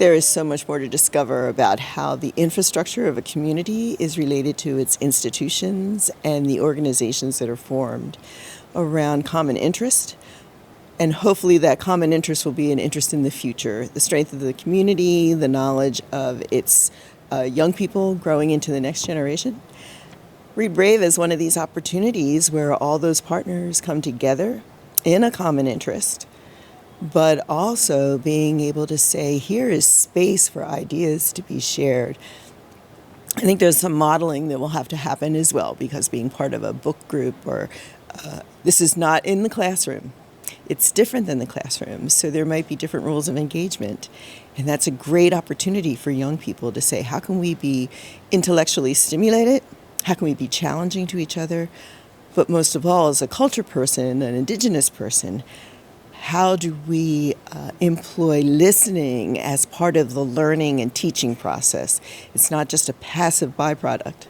There is so much more to discover about how the infrastructure of a community is related to its institutions and the organizations that are formed around common interest. And hopefully that common interest will be an interest in the future, the strength of the community, the knowledge of its young people growing into the next generation. Read Brave is one of these opportunities where all those partners come together in a common interest, but also being able to say, here is space for ideas to be shared. I think there's some modeling that will have to happen as well, because being part of a book group or this is not in the classroom. It's different than the classroom, so there might be different rules of engagement. And that's a great opportunity for young people to say, how can we be intellectually stimulated? How can we be challenging to each other? But most of all, as a culture person, an indigenous person, how do we employ listening as part of the learning and teaching process? It's not just a passive byproduct.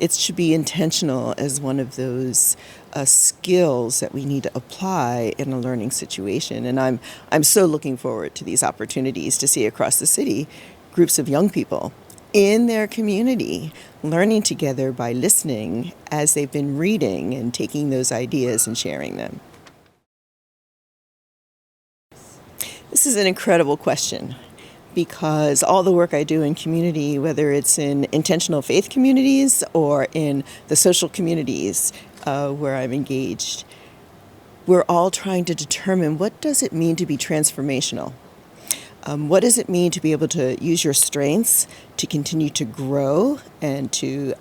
It should be intentional as one of those skills that we need to apply in a learning situation. And I'm so looking forward to these opportunities to see across the city groups of young people in their community learning together by listening as they've been reading and taking those ideas and sharing them. This is an incredible question, because all the work I do in community, whether it's in intentional faith communities or in the social communities where I'm engaged, we're all trying to determine, what does it mean to be transformational? What does it mean to be able to use your strengths to continue to grow and to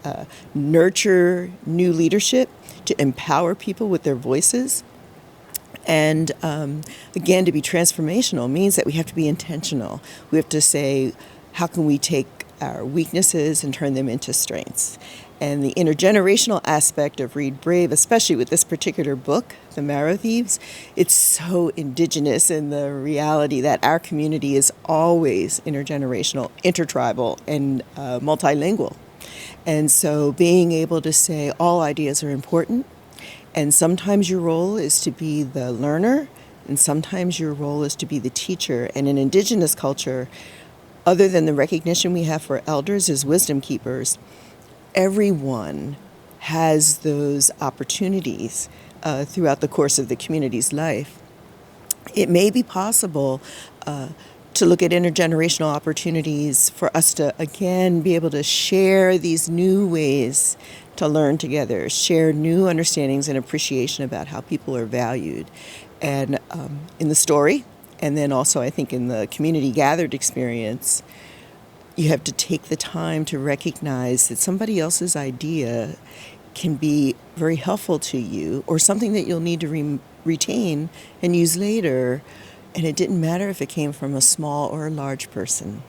nurture new leadership, to empower people with their voices? And again, to be transformational means that we have to be intentional. We have to say, how can we take our weaknesses and turn them into strengths? And the intergenerational aspect of Read Brave, especially with this particular book, The Marrow Thieves, it's so indigenous in the reality that our community is always intergenerational, intertribal, and multilingual. And so being able to say all ideas are important, and sometimes your role is to be the learner, and sometimes your role is to be the teacher. And in indigenous culture, other than the recognition we have for elders as wisdom keepers, everyone has those opportunities throughout the course of the community's life. It may be possible to look at intergenerational opportunities for us to, again, be able to share these new ways to learn together, share new understandings and appreciation about how people are valued. And in the story, and then also I think in the community gathered experience, you have to take the time to recognize that somebody else's idea can be very helpful to you, or something that you'll need to retain and use later. And it didn't matter if it came from a small or a large person.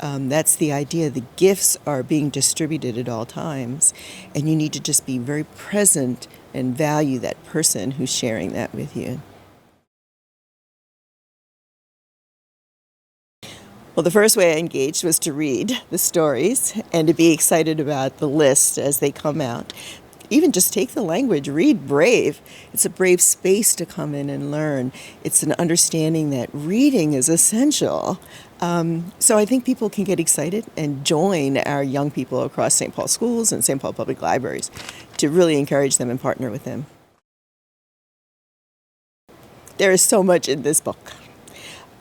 That's the idea. The gifts are being distributed at all times, and you need to just be very present and value that person who's sharing that with you. Well, the first way I engaged was to read the stories and to be excited about the list as they come out. Even just take the language, read Brave. It's a brave space to come in and learn. It's an understanding that reading is essential. So I think people can get excited and join our young people across Saint Paul schools and Saint Paul Public Libraries to really encourage them and partner with them. There is so much in this book.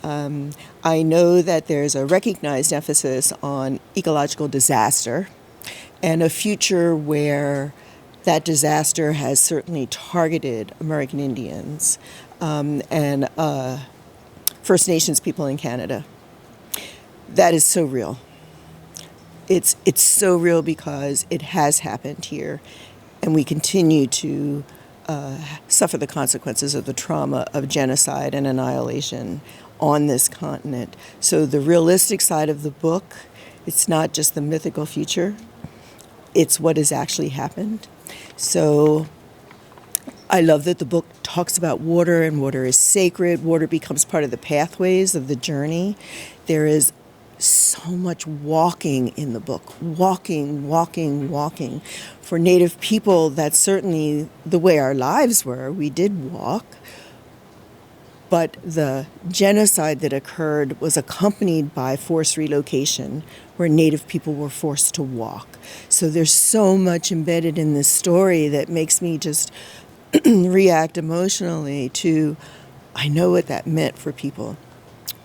I know that there's a recognized emphasis on ecological disaster and a future where that disaster has certainly targeted American Indians and First Nations people in Canada. That is so real. It's so real because it has happened here, and we continue to suffer the consequences of the trauma of genocide and annihilation on this continent. So the realistic side of the book, it's not just the mythical future, it's what has actually happened. So I love that the book talks about water, and water is sacred. Water becomes part of the pathways of the journey. There is so much walking in the book. Walking. For Native people, that's certainly the way our lives were. We did walk. But the genocide that occurred was accompanied by forced relocation, where Native people were forced to walk. So there's so much embedded in this story that makes me just react emotionally to, I know what that meant for people.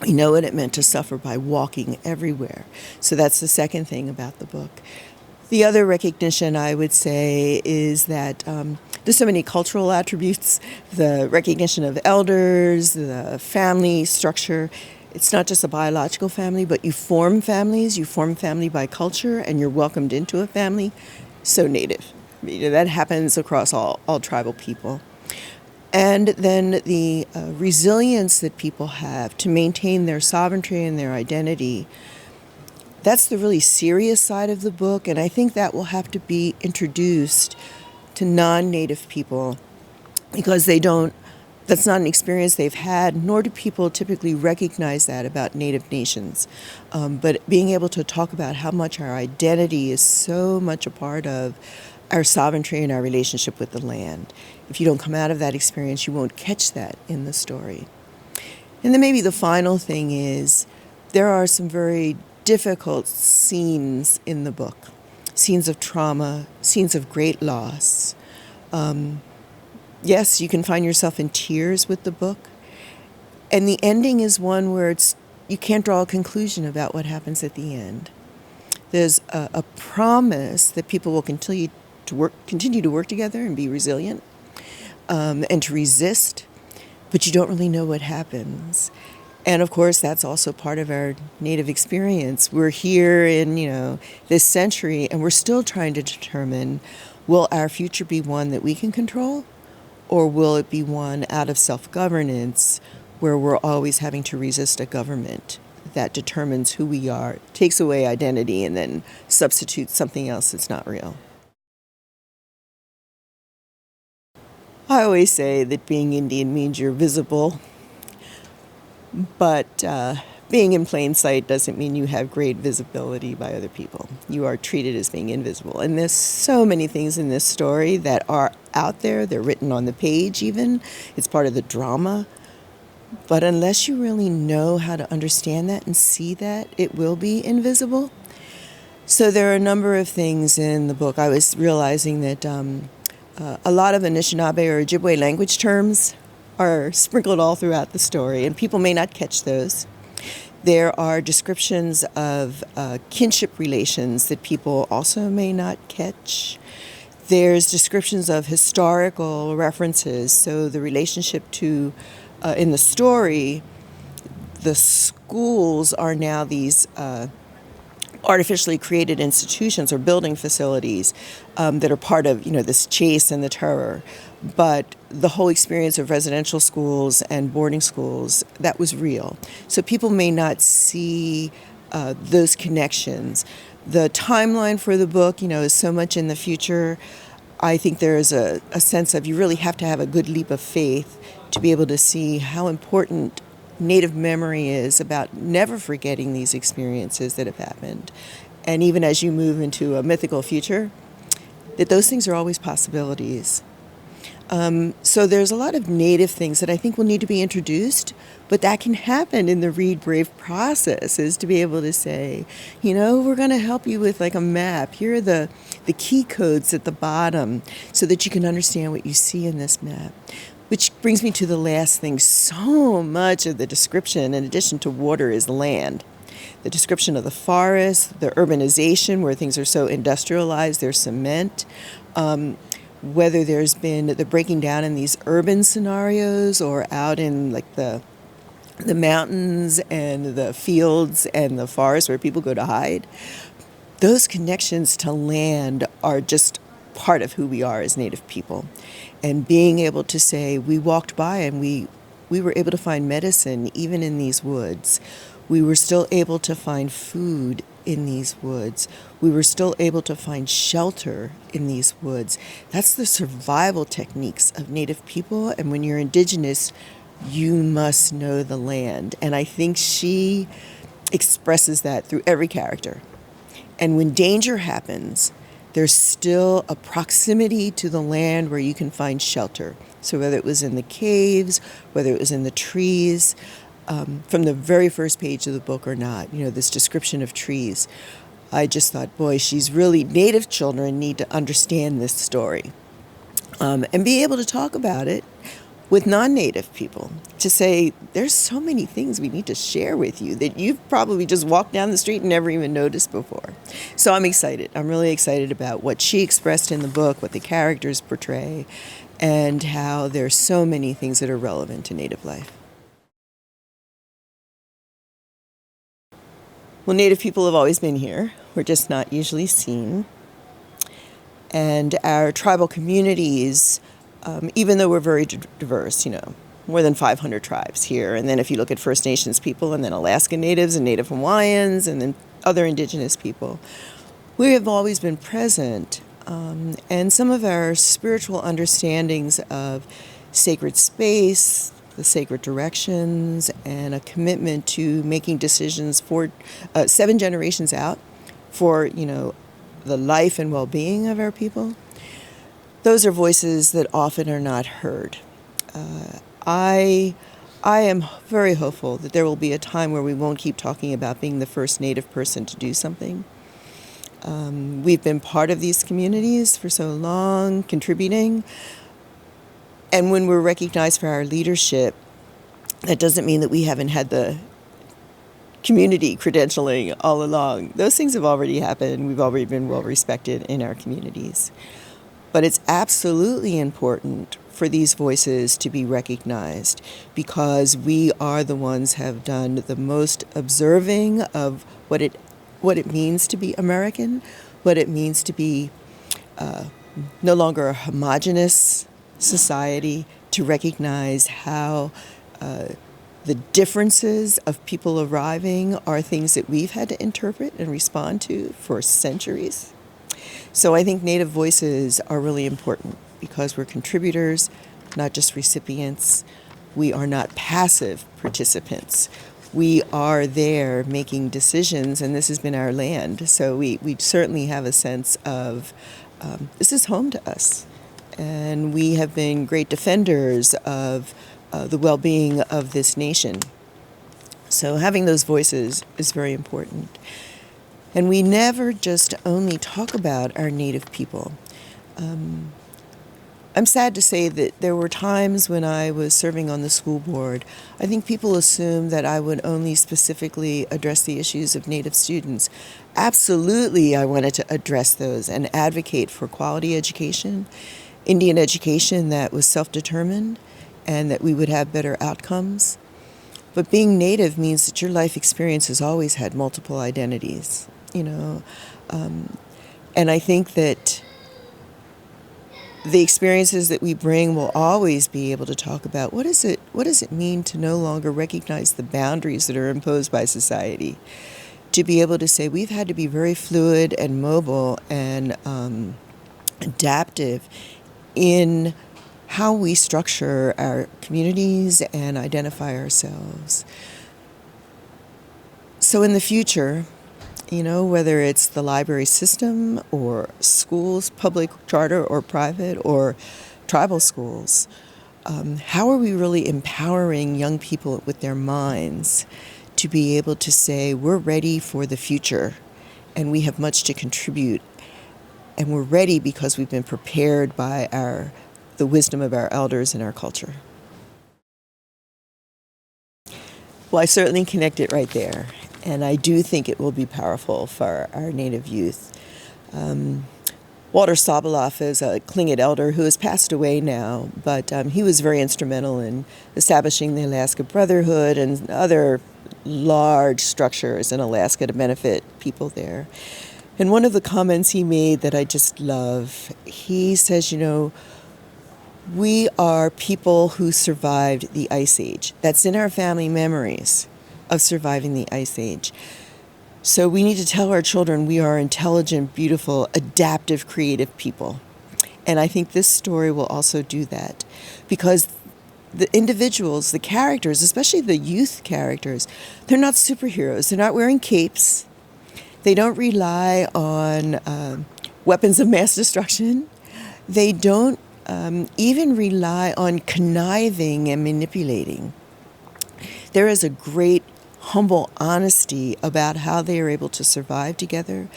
We know what it meant to suffer by walking everywhere. So that's the second thing about the book. The other recognition, I would say, is that there's so many cultural attributes, the recognition of elders, the family structure. It's not just a biological family, but you form families. You form family by culture, and you're welcomed into a family. So Native. That happens across all tribal people. And then the resilience that people have to maintain their sovereignty and their identity. That's the really serious side of the book, and I think that will have to be introduced to non-Native people because that's not an experience they've had, nor do people typically recognize that about Native nations. But being able to talk about how much our identity is so much a part of our sovereignty and our relationship with the land. If you don't come out of that experience, you won't catch that in the story. And then maybe the final thing is there are some very difficult scenes in the book, scenes of trauma, scenes of great loss. Yes, you can find yourself in tears with the book. And the ending is one where you can't draw a conclusion about what happens at the end. There's a promise that people will continue to work together and be resilient and to resist, but you don't really know what happens. And of course, that's also part of our Native experience. We're here in, this century, and we're still trying to determine, will our future be one that we can control, or will it be one out of self-governance where we're always having to resist a government that determines who we are, takes away identity, and then substitutes something else that's not real? I always say that being Indian means you're visible. But being in plain sight doesn't mean you have great visibility by other people. You are treated as being invisible. And there's so many things in this story that are out there. They're written on the page even. It's part of the drama. But unless you really know how to understand that and see that, it will be invisible. So there are a number of things in the book. I was realizing that a lot of Anishinaabe or Ojibwe language terms are sprinkled all throughout the story, and people may not catch those. There are descriptions of kinship relations that people also may not catch. There's descriptions of historical references, so the relationship to, in the story, the schools are now these artificially created institutions or building facilities that are part of, this chase and the terror. But the whole experience of residential schools and boarding schools, that was real. So people may not see those connections. The timeline for the book, is so much in the future. I think there is a sense of you really have to have a good leap of faith to be able to see how important Native memory is about never forgetting these experiences that have happened. And even as you move into a mythical future, that those things are always possibilities. So there's a lot of Native things that I think will need to be introduced, but that can happen in the Read Brave process, is to be able to say, we're going to help you with like a map. Here are the key codes at the bottom so that you can understand what you see in this map. Which brings me to the last thing. So much of the description, in addition to water, is land. The description of the forest, the urbanization, where things are so industrialized, there's cement. Whether there's been the breaking down in these urban scenarios or out in like the mountains and the fields and the forests where people go to hide. Those connections to land are just part of who we are as Native people. And being able to say, we walked by and we were able to find medicine even in these woods. We were still able to find food in these woods. We were still able to find shelter in these woods. That's the survival techniques of Native people. And when you're Indigenous, you must know the land. And I think she expresses that through every character. And when danger happens, there's still a proximity to the land where you can find shelter. So whether it was in the caves, whether it was in the trees, from the very first page of the book or not, this description of trees, I just thought, boy, Native children need to understand this story and be able to talk about it with non-Native people, to say, there's so many things we need to share with you that you've probably just walked down the street and never even noticed before. So I'm excited. I'm really excited about what she expressed in the book, what the characters portray, and how there's so many things that are relevant to Native life. Well, Native people have always been here. We're just not usually seen. And our tribal communities, even though we're very diverse, more than 500 tribes here. And then if you look at First Nations people, and then Alaska Natives and Native Hawaiians, and then other indigenous people, we have always been present. And some of our spiritual understandings of sacred space, the sacred directions, and a commitment to making decisions for 7 generations out for, the life and well-being of our people, those are voices that often are not heard. I am very hopeful that there will be a time where we won't keep talking about being the first Native person to do something. We've been part of these communities for so long, contributing. And when we're recognized for our leadership, that doesn't mean that we haven't had the community credentialing all along. Those things have already happened. We've already been well respected in our communities. But it's absolutely important for these voices to be recognized, because we are the ones have done the most observing of what it means to be American, what it means to be no longer a homogenous society, to recognize how the differences of people arriving are things that we've had to interpret and respond to for centuries. So I think Native voices are really important because we're contributors, not just recipients. We are not passive participants. We are there making decisions, and this has been our land. So we certainly have a sense of this is home to us. And we have been great defenders of the well-being of this nation. So having those voices is very important. And we never just only talk about our Native people. I'm sad to say that there were times when I was serving on the school board, I think people assumed that I would only specifically address the issues of Native students. Absolutely, I wanted to address those and advocate for quality education, Indian education that was self-determined, and that we would have better outcomes. But being Native means that your life experience has always had multiple identities, and I think that the experiences that we bring will always be able to talk about what does it mean to no longer recognize the boundaries that are imposed by society, to be able to say we've had to be very fluid and mobile and adaptive in how we structure our communities and identify ourselves. So in the future, whether it's the library system or schools, public, charter, or private, or tribal schools, how are we really empowering young people with their minds to be able to say, we're ready for the future and we have much to contribute, and we're ready because we've been prepared by the wisdom of our elders and our culture. Well, I certainly connect it right there. And I do think it will be powerful for our Native youth. Walter Soboleff is a Tlingit elder who has passed away now, but he was very instrumental in establishing the Alaska Brotherhood and other large structures in Alaska to benefit people there. And one of the comments he made that I just love, he says, we are people who survived the Ice Age. That's in our family memories of surviving the Ice Age. So we need to tell our children we are intelligent, beautiful, adaptive, creative people. And I think this story will also do that, because the individuals, the characters, especially the youth characters, they're not superheroes. They're not wearing capes. They don't rely on weapons of mass destruction. They don't even rely on conniving and manipulating. There is a great humble honesty about how they are able to survive together,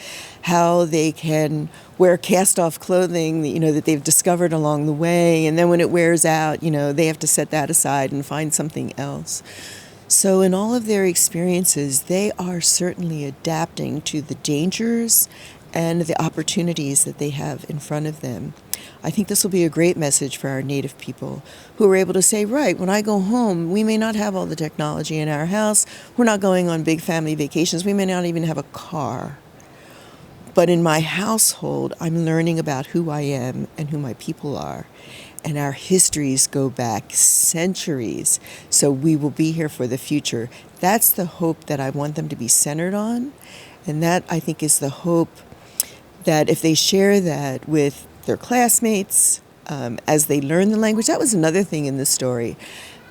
how they can wear cast-off clothing, that they've discovered along the way, and then when it wears out, they have to set that aside and find something else. So in all of their experiences, they are certainly adapting to the dangers and the opportunities that they have in front of them. I think this will be a great message for our Native people who are able to say, right, when I go home, we may not have all the technology in our house. We're not going on big family vacations. We may not even have a car. But in my household, I'm learning about who I am and who my people are. And our histories go back centuries, so we will be here for the future. That's the hope that I want them to be centered on. And that, I think, is the hope that if they share that with their classmates, as they learn the language. That was another thing in the story,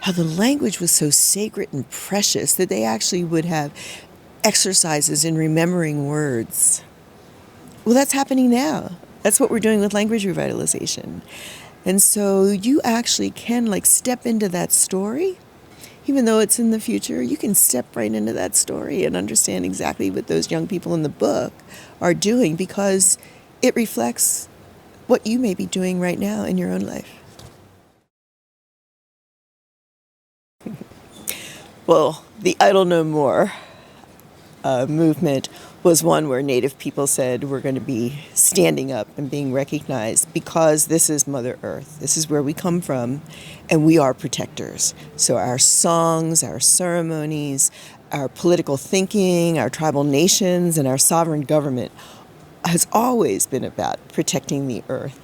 how the language was so sacred and precious that they actually would have exercises in remembering words. Well, that's happening now. That's what we're doing with language revitalization. And so you actually can step into that story, even though it's in the future. You can step right into that story and understand exactly what those young people in the book are doing, because it reflects what you may be doing right now in your own life. Well, the Idle No More movement was one where Native people said we're going to be standing up and being recognized because this is Mother Earth. This is where we come from, and we are protectors. So our songs, our ceremonies, our political thinking, our tribal nations, and our sovereign government has always been about protecting the earth.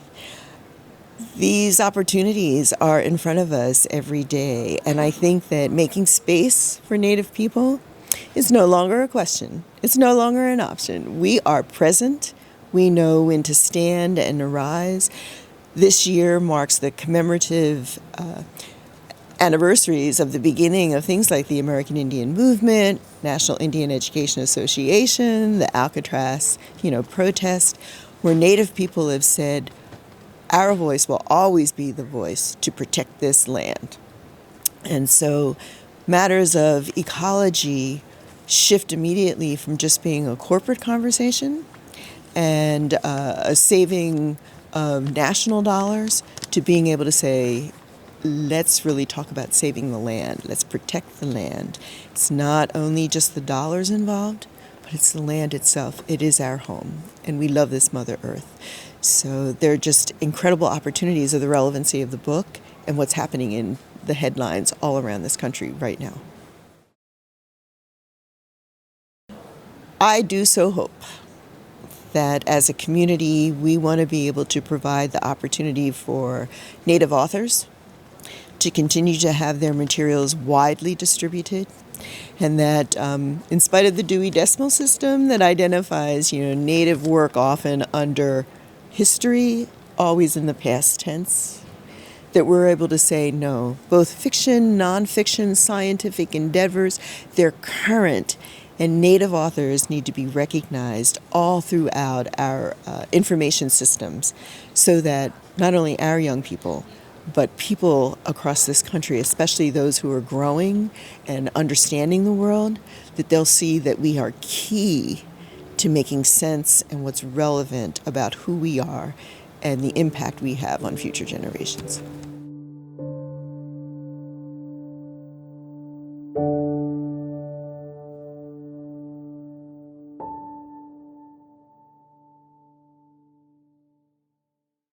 These opportunities are in front of us every day, and I think that making space for Native people is no longer a question. It's no longer an option. We are present. We know when to stand and arise. This year marks the commemorative anniversaries of the beginning of things like the American Indian Movement, National Indian Education Association, the Alcatraz, protest, where Native people have said, our voice will always be the voice to protect this land. And so matters of ecology shift immediately from just being a corporate conversation and a saving of national dollars to being able to say, let's really talk about saving the land. Let's protect the land. It's not only just the dollars involved, but it's the land itself. It is our home, and we love this Mother Earth. So they're just incredible opportunities of the relevancy of the book and what's happening in the headlines all around this country right now. I do so hope that as a community, we want to be able to provide the opportunity for Native authors to continue to have their materials widely distributed, and that in spite of the Dewey Decimal System that identifies, Native work often under history, always in the past tense, that we're able to say no. Both fiction, nonfiction, scientific endeavors, they're current, and Native authors need to be recognized all throughout our information systems so that not only our young people, but people across this country, especially those who are growing and understanding the world, that they'll see that we are key to making sense and what's relevant about who we are and the impact we have on future generations.